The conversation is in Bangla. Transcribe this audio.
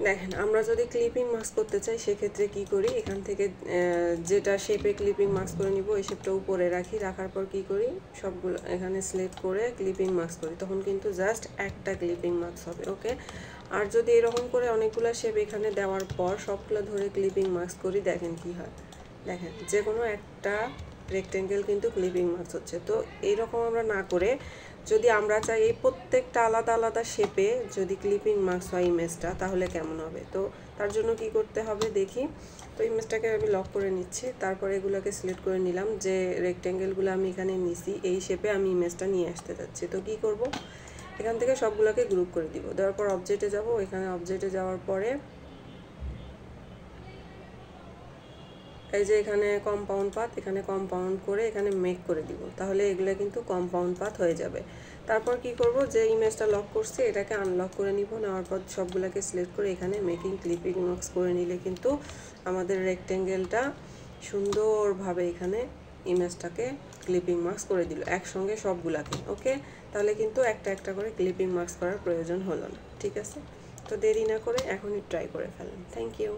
দেখেন আমরা যদি ক্লিপিং মাস্ক করতে চাই সেক্ষেত্রে কি করি, এখান থেকে যেটা শেপে ক্লিপিং মাস্ক করে নিব এই শেপটা উপরে রাখি, রাখার পর কি করি সবগুলো এখানে সিলেক্ট করে ক্লিপিং মাস্ক করি, তখন কিন্তু জাস্ট একটা ক্লিপিং মাস্ক হবে। ওকে, আর যদি এরকম করে অনেকগুলো শেপ এখানে দেওয়ার পর সবগুলো ধরে ক্লিপিং মাস্ক করি, দেখেন কি হয়, দেখেন যে কোনো একটা রেক্টেঙ্গেল কিন্তু ক্লিপিং মাস্ক হচ্ছে। তো এইরকম আমরা না করে যদি আমরা চাই এই প্রত্যেকটা আলাদা আলাদা শেপে যদি ক্লিপিং মাস্ক হয় ইমেজটা, তাহলে কেমন হবে। তো তার জন্য কি করতে হবে দেখি। তো ইমেজটাকে আমি লক করে নিচ্ছি, তারপর এগুলোকে সিলেক্ট করে নিলাম, যে রেক্টেঙ্গেলগুলো আমি এখানে নিছি এই শেপে আমি ইমেজটা নিয়ে আসতে যাচ্ছি। তো কি করব, এখান থেকে সবগুলোকে গ্রুপ করে দিব, দেওয়ার পর অবজেক্টে যাব, এখানে অবজেক্টে যাওয়ার পরে এই যে এখানে কম্পাউন্ড পাথ, এখানে কম্পাউন্ড করে এখানে মেক করে দিব, তাহলে এগুলো কিন্তু কম্পাউন্ড পাথ হয়ে যাবে। তারপর কি করব, যে ইমেজটা লক করছি এটাকে আনলক করে নিব, নেওয়ার পর সবগুলোকে সিলেক্ট করে এখানে মেকিং ক্লিপিং মাস্ক করে নিলে কিন্তু আমাদের রেক্টেঙ্গেলটা সুন্দরভাবে এখানে ইমেজটাকে ক্লিপিং মাস্ক করে দিল একসঙ্গে সবগুলাকে। ওকে, তাহলে কিন্তু একটা একটা করে ক্লিপিং মাস্ক করার প্রয়োজন হলো না। ঠিক আছে, তো দেরি না করে এখনই ট্রাই করে ফেলেন। Thank you.